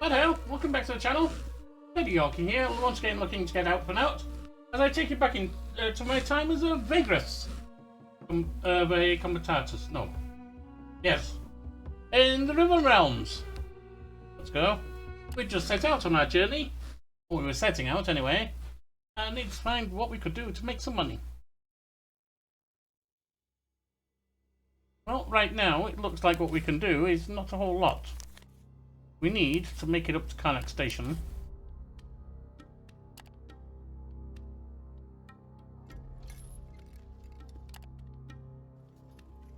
Hello, welcome back to the channel. Trader Yorkie here, once again looking to get out for Nowt, as I take you back in to my time as a Vagrus of a comitatus. No. Yes. In the Riven Realms. Let's go. We just set out on our journey. Or we were setting out anyway. And need to find what we could do to make some money. Well, right now it looks like what we can do is not a whole lot. We need to make it up to Karnak Station.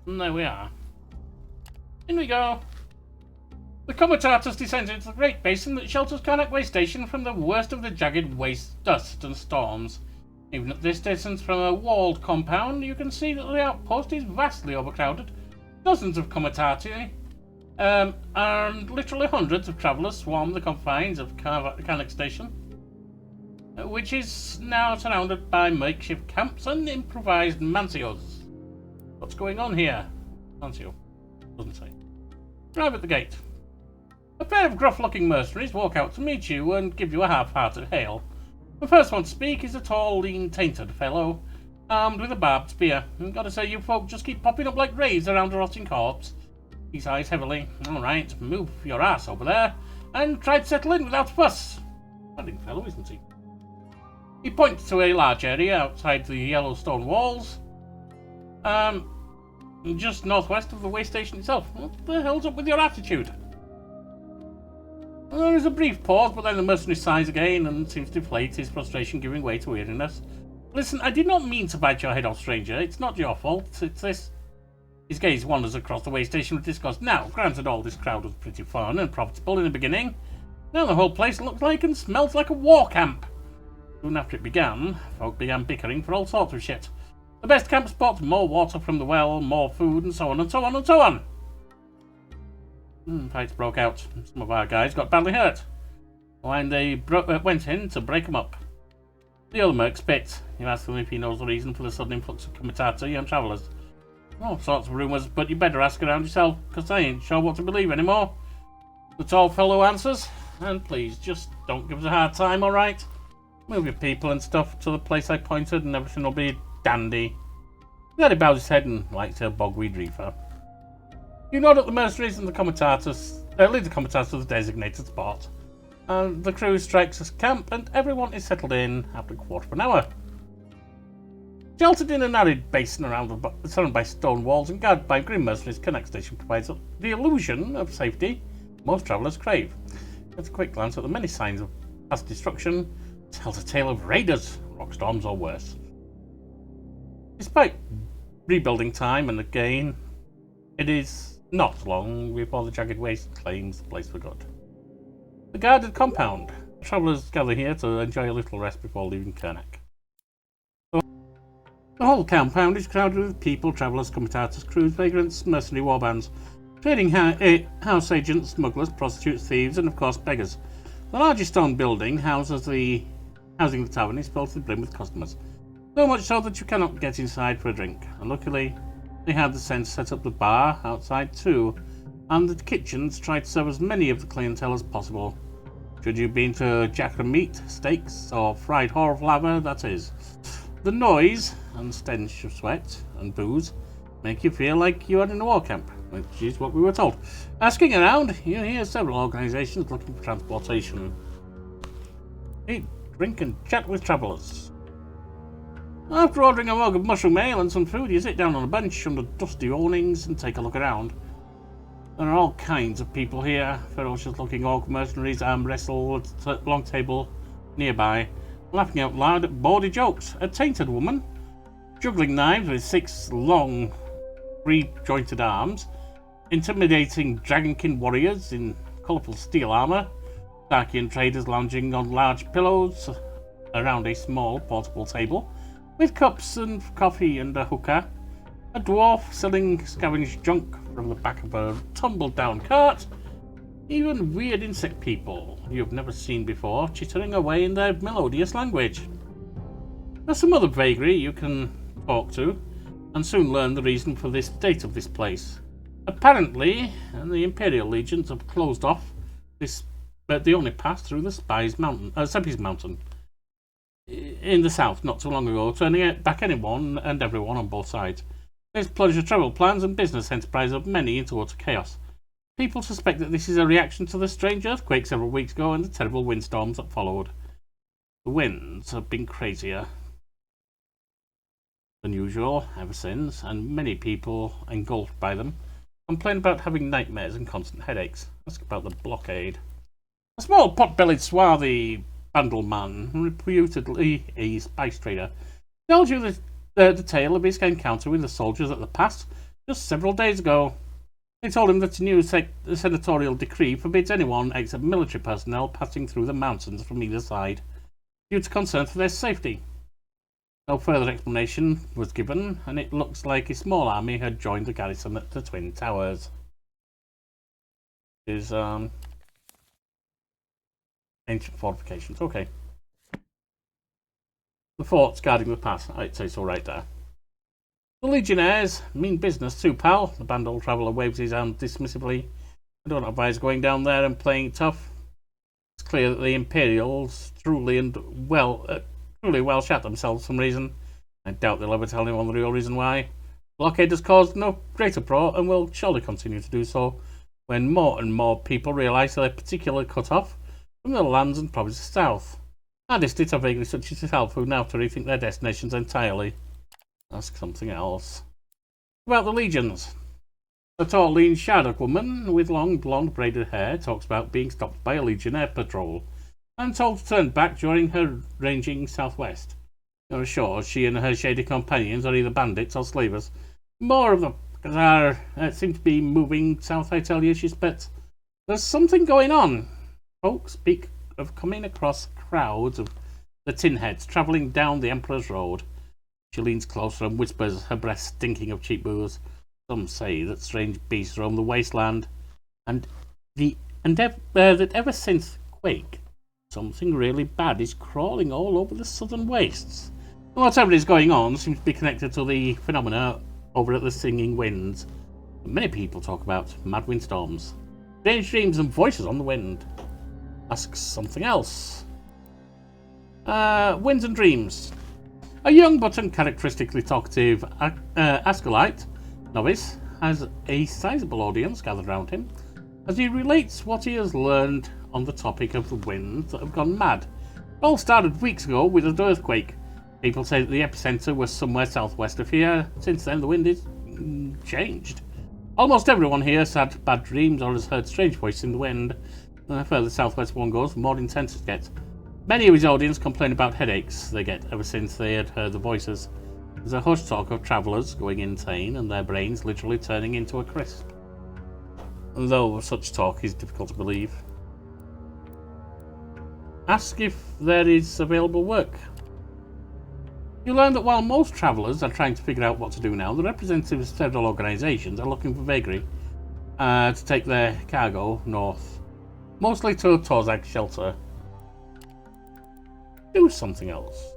And there we are. In we go. The Comitatus descends into the Great Basin that shelters Karnak Way Station from the worst of the jagged waste dust and storms. Even at this distance from a walled compound, you can see that the outpost is vastly overcrowded. Dozens of Comitati and literally hundreds of travellers swarm the confines of Karnak Station, which is now surrounded by makeshift camps and improvised mansios. What's going on here? Mansio. Doesn't say. Arrive at the gate. A pair of gruff-looking mercenaries walk out to meet you and give you a half-hearted hail. The first one to speak is a tall, lean, tainted fellow, armed with a barbed spear. And gotta say, you folk just keep popping up like rays around a rotting corpse. He sighs heavily. Alright, move your ass over there, and try to settle in without fuss. Cunning fellow, isn't he? He points to a large area outside the yellow stone walls, just northwest of the way station itself. What the hell's up with your attitude? Well, there is a brief pause, but then the mercenary sighs again and seems to deflate, his frustration giving way to weariness. Listen, I did not mean to bite your head off, stranger. It's not your fault. It's this. His gaze wanders across the way station with disgust. Now, granted, all this crowd was pretty fun and profitable in the beginning. Now the whole place looks like and smells like a war camp. Soon after it began, folk began bickering for all sorts of shit. The best camp spot, more water from the well, more food, and so on and so on and so on. Fights broke out. Some of our guys got badly hurt. When they went in to break them up. The other merc spits. You ask him if he knows the reason for the sudden influx of Comitati and travellers. All sorts of rumours, but you better ask around yourself, because I ain't sure what to believe anymore. The tall fellow answers, and please, just don't give us a hard time, alright? Move your people and stuff to the place I pointed, and everything will be dandy. Then he bows his head and lights a bogweed reefer. You nod at the mercenaries and the Comitatus, lead the Comitatus to the designated spot. And the crew strikes a camp, and everyone is settled in after a quarter of an hour. Sheltered in an arid basin surrounded by stone walls and guarded by grim mercenaries, Karnak Station provides the illusion of safety most travellers crave. At a quick glance at the many signs of past destruction, tells a tale of raiders, rock storms or worse. Despite rebuilding time and again, it is not long before the jagged waste claims the place for good. The guarded compound. Travellers gather here to enjoy a little rest before leaving Karnak. The whole compound is crowded with people, travellers, Comitatus, crews, vagrants, mercenary warbands, trading house agents, smugglers, prostitutes, thieves, and of course beggars. The largest stone building housing the tavern is filled to the brim with customers, so much so that you cannot get inside for a drink. And luckily, they had the sense to set up the bar outside too, and the kitchens try to serve as many of the clientele as possible. Should you been to jackra meat, steaks, or fried whore of lava, that is. The noise and stench of sweat and booze make you feel like you are in a war camp, which is what we were told. Asking around, you hear several organisations looking for transportation. Eat, drink and chat with travellers. After ordering a mug of mushroom ale and some food, you sit down on a bench under dusty awnings and take a look around. There are all kinds of people here. Ferocious-looking orc mercenaries arm wrestle at a long table nearby, laughing out loud at bawdy jokes. A tainted woman, juggling knives with 6 long, three-jointed arms, intimidating dragonkin warriors in colourful steel armour, Darkian traders lounging on large pillows around a small portable table, with cups and coffee and a hookah, a dwarf selling scavenged junk from the back of a tumbled-down cart, even weird insect people you've never seen before chittering away in their melodious language. There's some other vagary you can talk to, and soon learn the reason for this state of this place. Apparently, the Imperial legions have closed off this but they only passed through the Seppi's Mountain in the south not too long ago, turning back anyone and everyone on both sides. This plunged travel plans and business enterprise of many into utter chaos. People suspect that this is a reaction to the strange earthquake several weeks ago and the terrible windstorms that followed. The winds have been crazier than usual ever since, and many people engulfed by them complain about having nightmares and constant headaches. Ask about the blockade. A small pot-bellied swarthy Bandleman, reputedly a spice trader, tells you the tale of his encounter with the soldiers at the pass just several days ago. They told him that a new senatorial decree forbids anyone except military personnel passing through the mountains from either side, due to concern for their safety. No further explanation was given, and it looks like a small army had joined the garrison at the Twin Towers. Is ancient fortifications. Okay. The forts guarding the pass. I'd say so right there. The Legionnaires mean business too, pal. The Bandol traveller waves his hand dismissively. I don't advise going down there and playing tough. It's clear that the Imperials truly well shat themselves for some reason. I doubt they'll ever tell anyone the real reason why. Blockade has caused no great uproar and will surely continue to do so when more and more people realise they're particularly cut off from the lands and provinces south. Hardest it are vaguely such as yourself who now to rethink their destinations entirely. Ask something else. About the legions. A tall, lean, shadowed woman with long, blonde, braided hair talks about being stopped by a legionnaire patrol and told to turn back during her ranging southwest. You're sure she and her shady companions are either bandits or slavers. More of them seem to be moving south, I tell you, she spits. There's something going on. Folks speak of coming across crowds of the tinheads travelling down the Emperor's Road. She leans closer and whispers, her breath stinking of cheap booze. Some say that strange beasts roam the wasteland, and that ever since the quake, something really bad is crawling all over the southern wastes. And whatever is going on seems to be connected to the phenomena over at the Singing Winds. Many people talk about mad windstorms, strange dreams and voices on the wind. Ask something else. Winds and dreams. A young but uncharacteristically talkative Ascolite novice has a sizable audience gathered around him as he relates what he has learned on the topic of the winds that have gone mad. It all started weeks ago with an earthquake. People say that the epicenter was somewhere southwest of here. Since then, the wind is changed. Almost everyone here has had bad dreams or has heard strange voices in the wind. The further southwest one goes, the more intense it gets. Many of his audience complain about headaches they get ever since they had heard the voices. There's a hush talk of travellers going insane and their brains literally turning into a crisp. Though such talk is difficult to believe. Ask if there is available work. You learn that while most travellers are trying to figure out what to do now, the representatives of several organisations are looking for vagary to take their cargo north, mostly to a Torzag shelter. Do something else.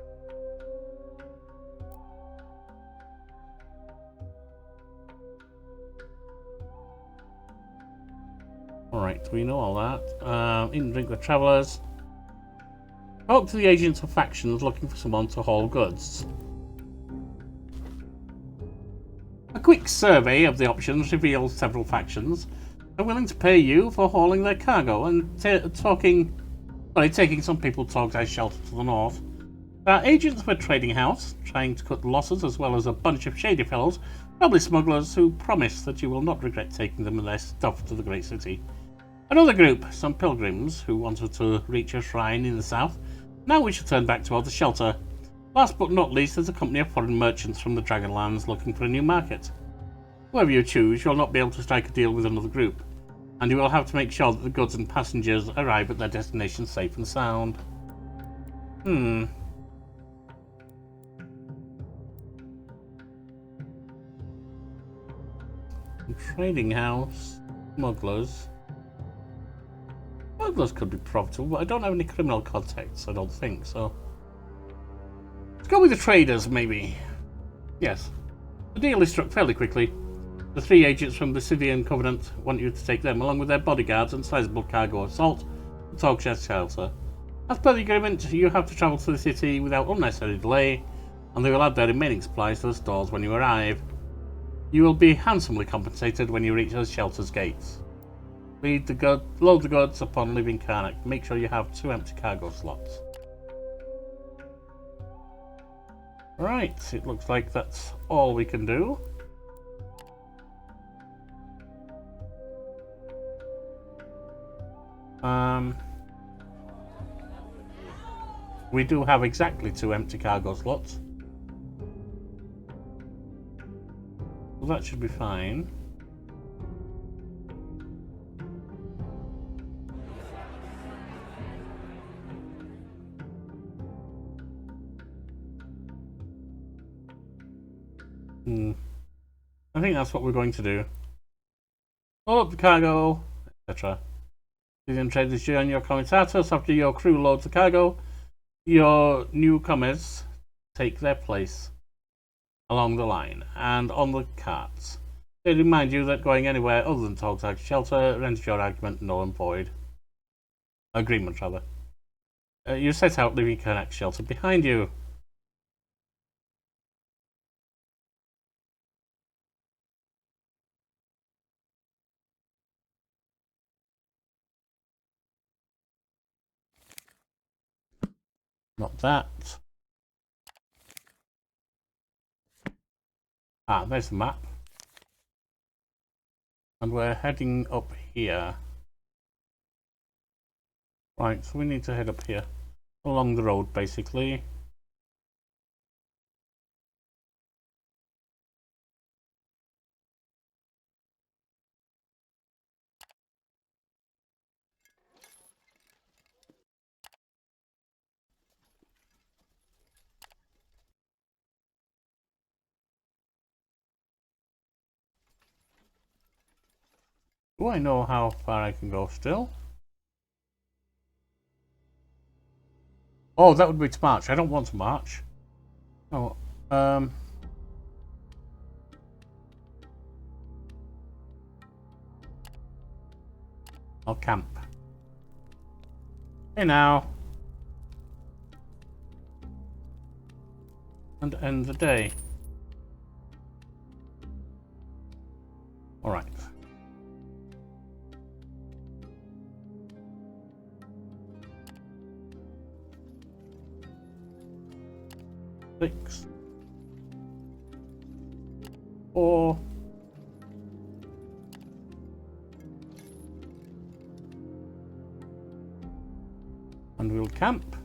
Alright, we know all that. Eat and drink with travellers. Talk to the agents of factions looking for someone to haul goods. A quick survey of the options reveals several factions are willing to pay you for hauling their cargo and taking some people to Togside shelter to the north. There are agents of a trading house trying to cut losses, as well as a bunch of shady fellows, probably smugglers, who promise that you will not regret taking them and their stuff to the great city. Another group, some pilgrims who wanted to reach a shrine in the south. Now we shall turn back toward the shelter. Last but not least, there's a company of foreign merchants from the Dragonlands looking for a new market. Whoever you choose, you'll not be able to strike a deal with another group, and you will have to make sure that the goods and passengers arrive at their destination safe and sound. Trading house, smugglers. Smugglers could be profitable, but I don't have any criminal contacts, I don't think, so... Let's go with the traders, maybe. Yes. The deal is struck fairly quickly. The 3 agents from the Scythian Covenant want you to take them, along with their bodyguards and sizable cargo of salt, Talk shelter. As per the agreement, you have to travel to the city without unnecessary delay, and they will add their remaining supplies to the stores when you arrive. You will be handsomely compensated when you reach the shelter's gates. Load the goods upon leaving Karnak. Make sure you have 2 empty cargo slots. Right, it looks like that's all we can do. We do have exactly 2 empty cargo slots. So that should be fine. I think that's what we're going to do. Load up the cargo, etc. Civilian traders join your comitatus after your crew loads the cargo. Your newcomers take their place along the line and on the carts. They remind you that going anywhere other than Tog's shelter renders your argument null and void. Agreement, rather. You set out leaving Karnak's shelter behind you. Not that. Ah, there's the map. And we're heading up here. Right, so we need to head up here. Along the road, basically. Do I know how far I can go still? Oh, that would be to march. I don't want to march. Oh, I'll camp. Hey now. And end the day. Alright. Six. 4. And we'll camp.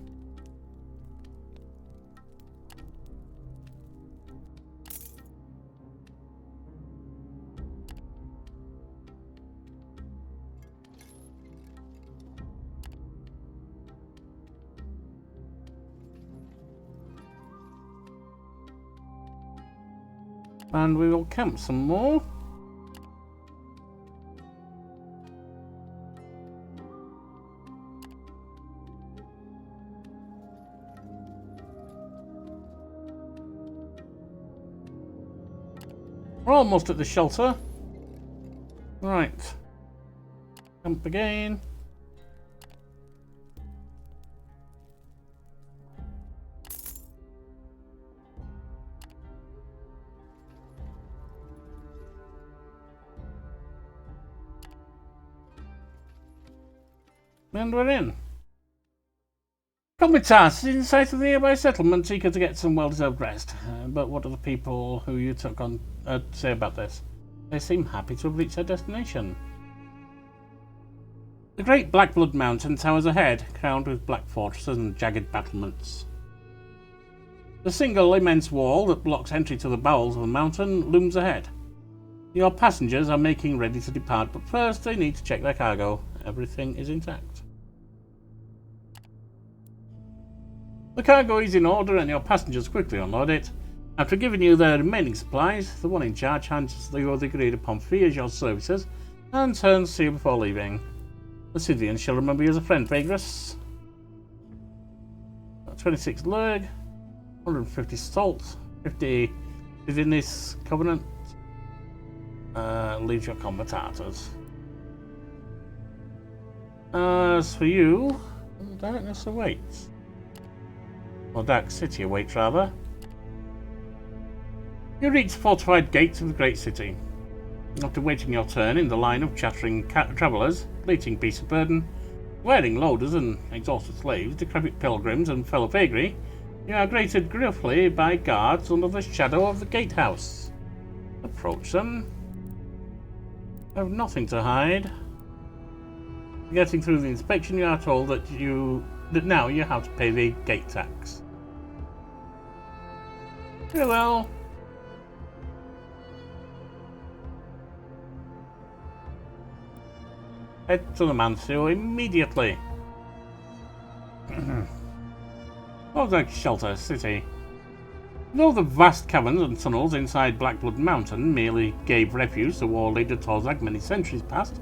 And we will camp some more. We're almost at the shelter. Right. Camp again. And we're in. Comitas, in sight of the nearby settlement, eager to get some well-deserved rest. But what do the people who you took on say about this? They seem happy to have reached their destination. The great Blackblood Mountain towers ahead, crowned with black fortresses and jagged battlements. The single immense wall that blocks entry to the bowels of the mountain looms ahead. Your passengers are making ready to depart, but first they need to check their cargo. Everything is intact. The cargo is in order and your passengers quickly unload it. After giving you their remaining supplies, the one in charge hands you the agreed upon fee as your services and turns to you before leaving. The Scythians shall remember you as a friend, Vagrus. 26 Lurg, 150 salt, 50 within this covenant. Leave your combatators. As for you, darkness awaits. Or Dark City awaits, rather. You reach the fortified gates of the great city. After waiting your turn in the line of chattering travellers, bleating beasts of burden, wearing loaders and exhausted slaves, decrepit pilgrims and fellow vagri, you are greeted gruffly by guards under the shadow of the gatehouse. Approach them. Have nothing to hide. Getting through the inspection, you are told that now you have to pay the gate tax. Very well. Head to the Mansu immediately. Tozag Shelter City. Though the vast caverns and tunnels inside Blackblood Mountain merely gave refuge to war leader Tozag many centuries past,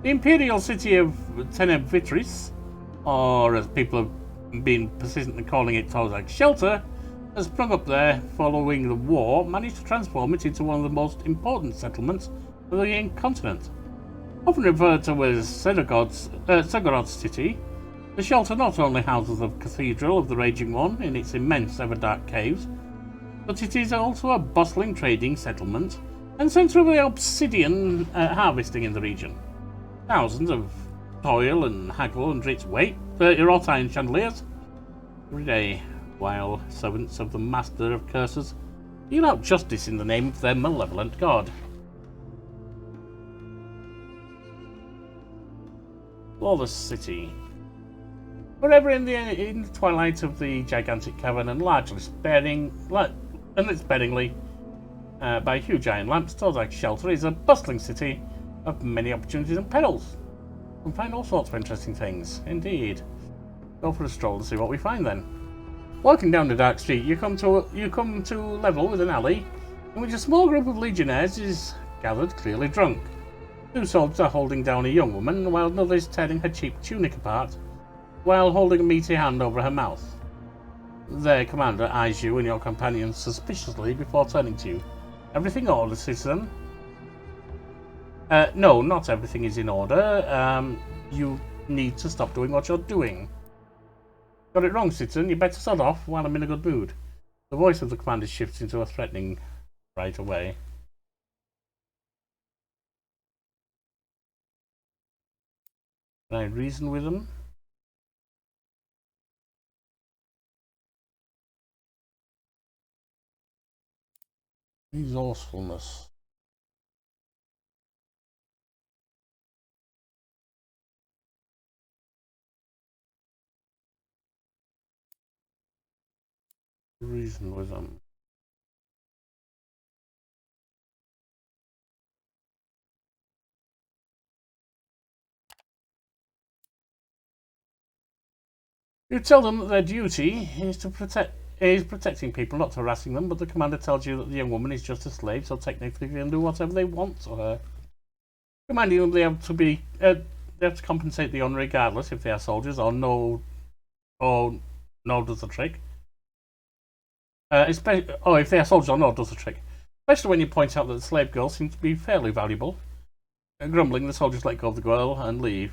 the imperial city of Tenebritris, or as people have been persistently calling it, Tozag Shelter, has sprung up there following the war, managed to transform it into one of the most important settlements of the continent. Often referred to as Segorod's City, the shelter not only houses the Cathedral of the Raging One in its immense ever-dark caves, but it is also a bustling trading settlement and centre of the obsidian harvesting in the region. Thousands of toil and haggle under its weight, 30 wrought iron chandeliers every day, while servants of the Master of Curses deal out justice in the name of their malevolent god. Lawless City. Forever in the twilight of the gigantic cavern and largely lit sparingly by huge iron lamps, Tozag Shelter is a bustling city of many opportunities and perils. You can find all sorts of interesting things, indeed. Go for a stroll to see what we find then. Walking down the dark street, you come to level with an alley in which a small group of legionnaires is gathered, clearly drunk. Two soldiers are holding down a young woman, while another is tearing her cheap tunic apart, while holding a meaty hand over her mouth. Their commander eyes you and your companions suspiciously before turning to you. Everything in order, citizen? No, not everything is in order. You need to stop doing what you're doing. Got it wrong, citizen. You better sod off while I'm in a good mood. The voice of the commander shifts into a threatening right away. Can I reason with them? Resourcefulness. Reason with them. You tell them that their duty is protecting people, not harassing them, but the commander tells you that the young woman is just a slave, so technically they can do whatever they want to her. Reminding them they have to compensate the owner regardless if they are soldiers or no does the trick. If they are soldiers or no does the trick. Especially when you point out that the slave girl seems to be fairly valuable. Grumbling, the soldiers let go of the girl and leave,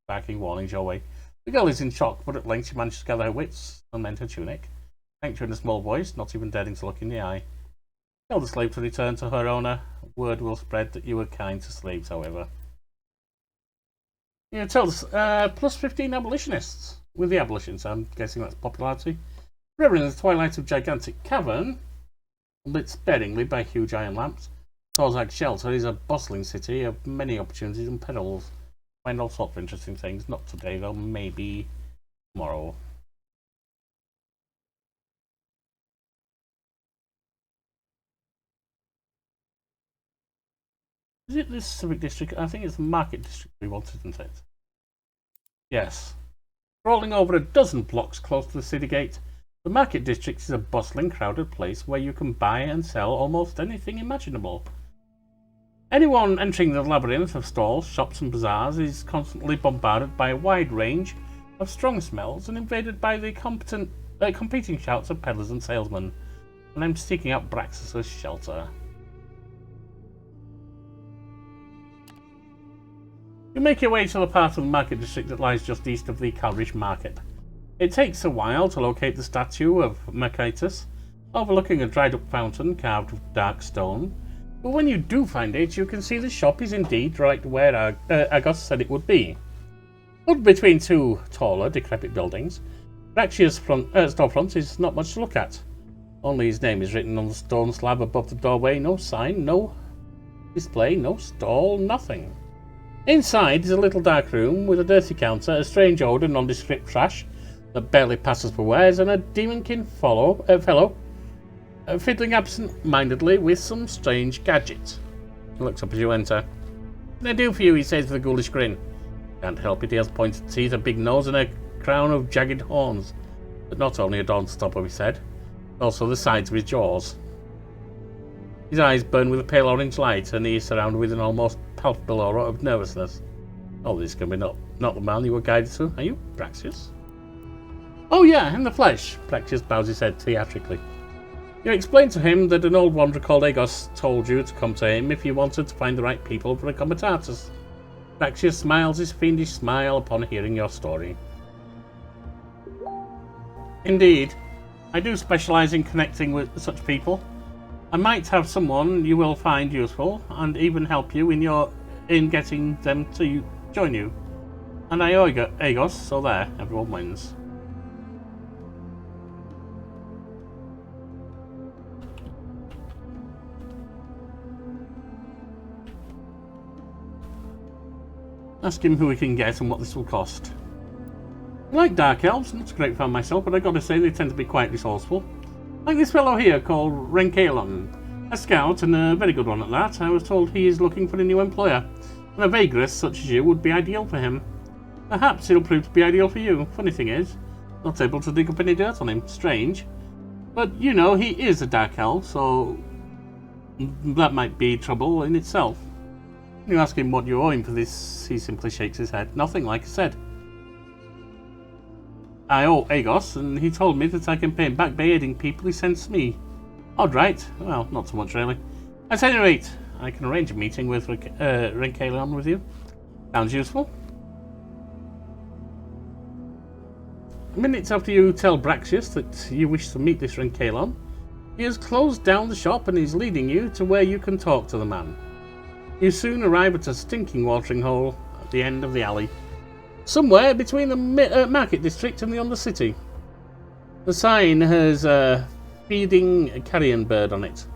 barking warnings your way. The girl is in shock, but at length she manages to gather her wits and mend her tunic. Thank you in a small voice, not even daring to look in the eye. Tell the slave to return to her owner. Word will spread that you were kind to slaves, however. You tell us, plus 15 abolitionists. With the abolitionists, I'm guessing that's popularity. Forever in the twilight of gigantic cavern, lit sparingly by huge iron lamps, Tozag Shelter is a bustling city of many opportunities and perils. Find all sorts of interesting things. Not today, though. Maybe tomorrow. Is it this civic district? I think it's the market district we want, isn't it? Yes. Rolling over a dozen blocks close to the city gate, the market district is a bustling, crowded place where you can buy and sell almost anything imaginable. Anyone entering the labyrinth of stalls, shops and bazaars is constantly bombarded by a wide range of strong smells and invaded by the competing shouts of peddlers and salesmen, and I'm seeking out Braxis' shelter. You make your way to the part of the market district that lies just east of the Calrish Market. It takes a while to locate the statue of Mercatus, overlooking a dried-up fountain carved with dark stone. But when you do find it, you can see the shop is indeed right where Agos said it would be. But between two taller, decrepit buildings, Braxia's storefront is not much to look at. Only his name is written on the stone slab above the doorway. No sign, no display, no stall, nothing. Inside is a little dark room with a dirty counter, a strange odour, nondescript trash that barely passes for wares, and a demonkin fellow fiddling absent-mindedly with some strange gadget. He looks up as you enter. "What can I do for you?" he says with a ghoulish grin. Can't help it, he has pointed teeth, a big nose, and a crown of jagged horns that not only adorn the top of his head, but also the sides of his jaws. His eyes burn with a pale orange light, and he is surrounded with an almost palpable aura of nervousness. Oh, this can be not the man you were guided to. Are you Braxius? Oh yeah, in the flesh. Braxius bows his head theatrically. You explained to him that an old wanderer called Agos told you to come to him if you wanted to find the right people for a comitatus. Braxius smiles his fiendish smile upon hearing your story. Indeed, I do specialise in connecting with such people. I might have someone you will find useful, and even help you in getting them to join you. And I owe Agos, so there, everyone wins. Ask him who we can get and what this will cost. I like dark elves, not a great fan myself, but I gotta say they tend to be quite resourceful. Like this fellow here called Renkalon, a scout and a very good one at that. I was told he is looking for a new employer, and a Vagrus such as you would be ideal for him. Perhaps it'll prove to be ideal for you. Funny thing is, not able to dig up any dirt on him. Strange. But, you know, he is a dark elf, so that might be trouble in itself. You ask him what you owe him for this, he simply shakes his head. Nothing, like I said. I owe Agos, and he told me that I can pay him back by aiding people he sends me. Odd, right? Well, not so much, really. At any rate, I can arrange a meeting with Renkalon with you. Sounds useful. Minutes after you tell Braxius that you wish to meet this Renkalon, he has closed down the shop and is leading you to where you can talk to the man. You soon arrive at a stinking watering hole at the end of the alley, somewhere between the market district and the undercity. The sign has a feeding carrion bird on it.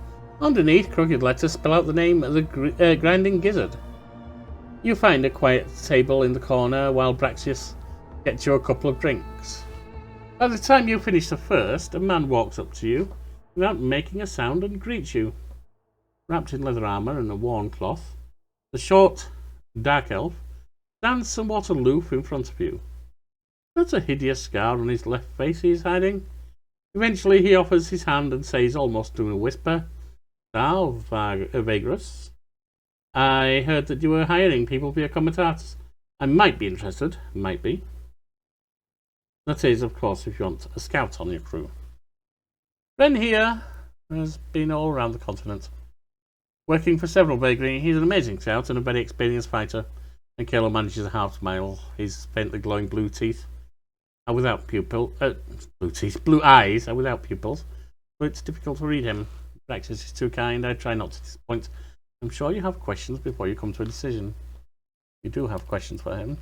Underneath, crooked letters spell out the name of the grinding gizzard. You find a quiet table in the corner while Braxius gets you a couple of drinks. By the time you finish the first, a man walks up to you without making a sound and greets you. Wrapped in leather armour and a worn cloth, the short, dark elf stands somewhat aloof in front of you. That's a hideous scar on his left face he is hiding. Eventually he offers his hand and says, almost in a whisper, "Thou, Vagrus, I heard that you were hiring people for your comitatus. I might be interested, might be. That is, of course, if you want a scout on your crew. Ben here has been all around the continent, working for several vagary. He's an amazing scout and a very experienced fighter, and Kalo manages a half-mile. His faintly glowing blue teeth are without blue eyes are without pupils, so it's difficult to read him. Braxius is too kind. I try not to disappoint. I'm sure you have questions before you come to a decision. You do have questions for him.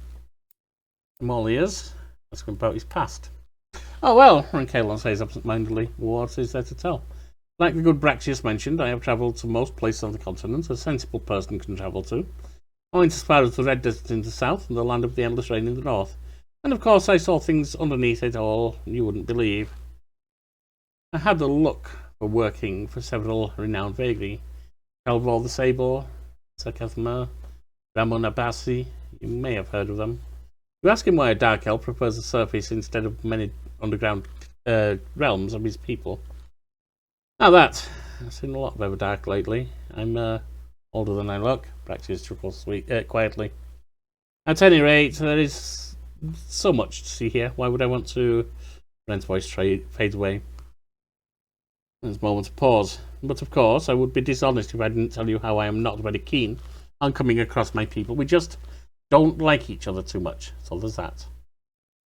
I'm all ears. Ask him about his past. Oh well, Renkalon says absent-mindedly. What is there to tell? Like the good Braxius mentioned, I have travelled to most places on the continent a sensible person can travel to. I went as far as the Red Desert in the south and the land of the endless rain in the north. And of course I saw things underneath it all you wouldn't believe. I had the luck for working for several renowned vagary. Calvor the Sabor, Sakathma, Ramon Abassi, you may have heard of them. You ask him why a dark elf prefers the surface instead of many underground realms of his people. Now that, I've seen a lot of Everdark lately. I'm older than I look. Braxius chuckles quietly. At any rate, there is so much to see here. Why would I want to... Ren's voice fades away. There's a moment of pause. But of course, I would be dishonest if I didn't tell you how I am not very keen on coming across my people. We just don't like each other too much. So there's that.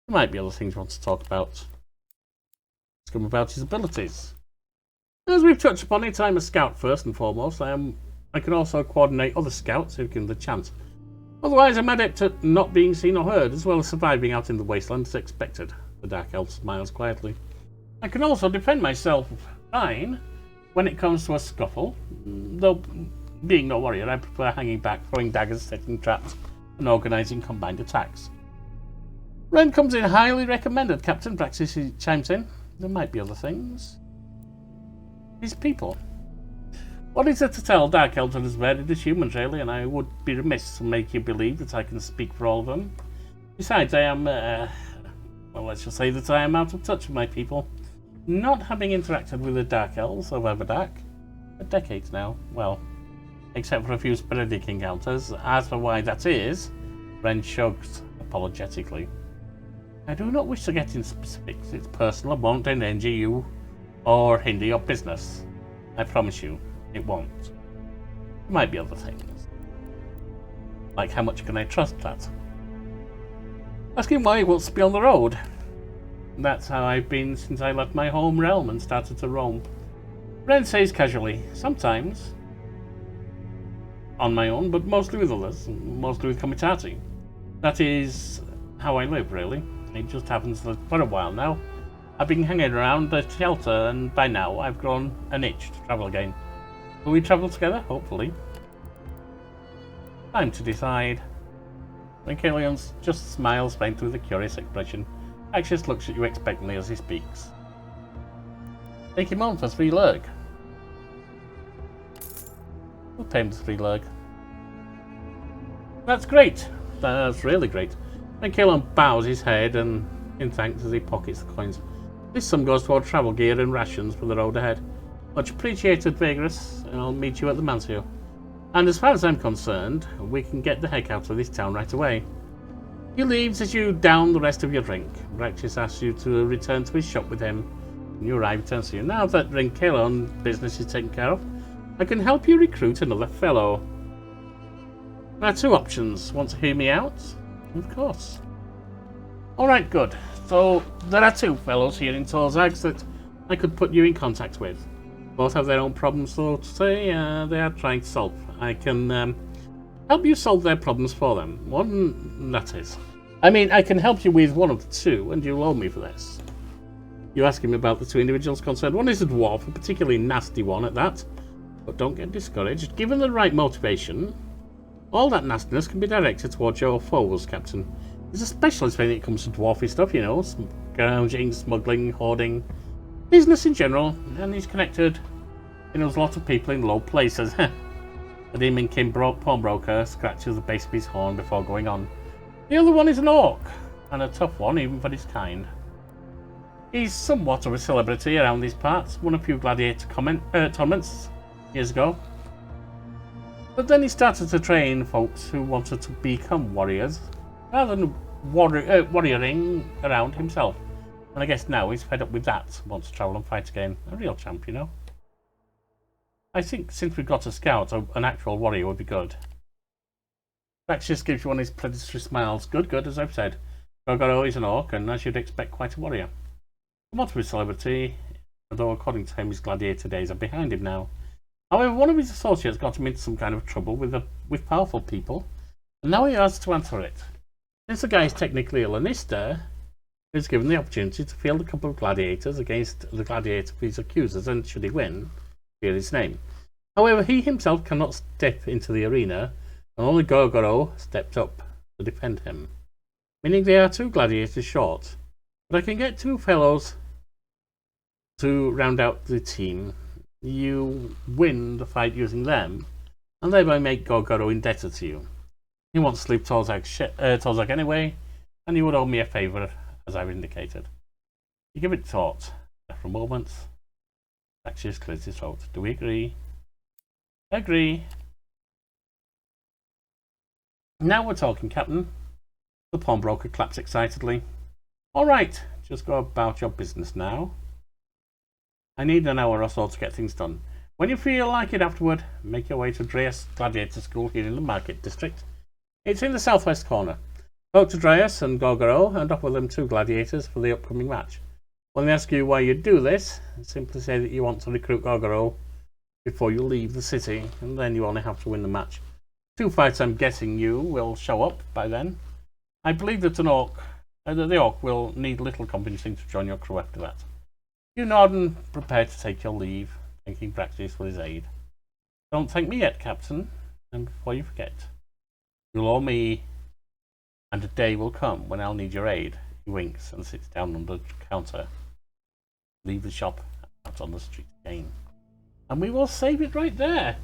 There might be other things we want to talk about. Ask him about his abilities. As we've touched upon it, I'm a scout first and foremost. I can also coordinate other scouts who give the chance. Otherwise, I'm adept at not being seen or heard, as well as surviving out in the wasteland as expected. The Dark Elf smiles quietly. I can also defend myself fine when it comes to a scuffle, though being no warrior, I prefer hanging back, throwing daggers, setting traps, and organising combined attacks. Ren comes in highly recommended, Captain. Praxis chimes in. There might be other things. These people. What is it to tell Dark Elves are as varied as humans, really, and I would be remiss to make you believe that I can speak for all of them. Besides, I am, well, let's just say that I am out of touch with my people. Not having interacted with the Dark Elves of Everdark for decades now. Well, except for a few sporadic encounters. As for why that is, Ren shrugs apologetically. I do not wish to get into specifics. It's personal and won't endanger you or hinder your business. I promise you, it won't. There might be other things. Like how much can I trust that? Ask him why he wants to be on the road. That's how I've been since I left my home realm and started to roam. Ren says casually, sometimes on my own, but mostly with others, mostly with Komitati. That is how I live, really. It just happens that for a while now, I've been hanging around the shelter, and by now I've grown an itch to travel again. Will we travel together? Hopefully. Time to decide. When Killian just smiles, faint with a curious expression. Axios looks at you expectantly as he speaks. Take him on for 3 lurg. We'll pay him the 3 lurg. That's great. That's really great. Then Killian bows his head and in thanks as he pockets the coins. This sum goes toward travel gear and rations for the road ahead. Much appreciated, Vagrus, and I'll meet you at the Mansio. And as far as I'm concerned, we can get the heck out of this town right away. He leaves as you down the rest of your drink. Raxus asks you to return to his shop with him. And you arrive returns to you. Now that Rinkelon business is taken care of, I can help you recruit another fellow. There are 2 options. Want to hear me out? Of course. Alright, good. So, there are 2 fellows here in Torzags that I could put you in contact with. Both have their own problems, so to say, they are trying to solve. I can help you solve their problems for them. One, that is. I mean, I can help you with one of the 2, and you'll owe me for this. You ask him about the 2 individuals concerned. One is a dwarf, a particularly nasty one at that. But don't get discouraged. Given the right motivation, all that nastiness can be directed towards your foes, Captain. He's a specialist when it comes to dwarfy stuff, you know, gouging, smuggling, hoarding, business in general, and he's connected. He knows a lot of people in low places. The demon king pawnbroker scratches the base of his horn before going on. The other one is an orc, and a tough one even for his kind. He's somewhat of a celebrity around these parts, won a few gladiator tournaments years ago. But then he started to train folks who wanted to become warriors, rather than warrioring around himself. And I guess now he's fed up with that, wants to travel and fight again. A real champ, you know. I think since we've got a scout, an actual warrior would be good. Raxius gives you one of his predatory smiles. Good, as I've said. Gorgoro is an orc, and as you'd expect, quite a warrior. Somewhat of a celebrity, although according to him his gladiator days are behind him now. However, one of his associates got him into some kind of trouble with powerful people, and now he has to answer it. Since the guy is technically a Lannister, he is given the opportunity to field a couple of gladiators against the gladiator of his accusers, and should he win, clear his name. However, he himself cannot step into the arena, and only Gorgoro stepped up to defend him. Meaning they are 2 gladiators short, but I can get 2 fellows to round out the team. You win the fight using them, and thereby make Gorgoro indebted to you. He wants to leave Torzag anyway, and you would owe me a favour, as I've indicated. You give it thought. After a moment, Axios clears his throat. Do we agree? Agree. Now we're talking, Captain. The pawnbroker claps excitedly. Alright, just go about your business now. I need an hour or so to get things done. When you feel like it afterward, make your way to Dreas Gladiator School here in the Market District. It's in the southwest corner. Talk to Dryas and Gorgoro and offer them 2 gladiators for the upcoming match. When they ask you why you do this, simply say that you want to recruit Gorgoro before you leave the city, and then you only have to win the match. 2 fights I'm guessing you will show up by then. I believe that the orc will need little convincing to join your crew after that. You nod and prepare to take your leave, thanking Praxis for his aid. Don't thank me yet, Captain, and before you forget, you'll owe me, and a day will come when I'll need your aid. He winks and sits down under the counter. Leave the shop out on the street again. And we will save it right there.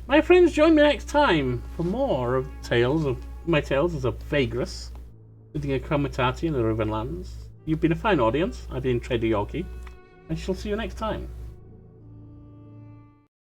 My friends, join me next time for more of my tales as a Vagrus, leading a comitati in the Riven Realms. You've been a fine audience. I've been Trader Yorkie, and shall see you next time.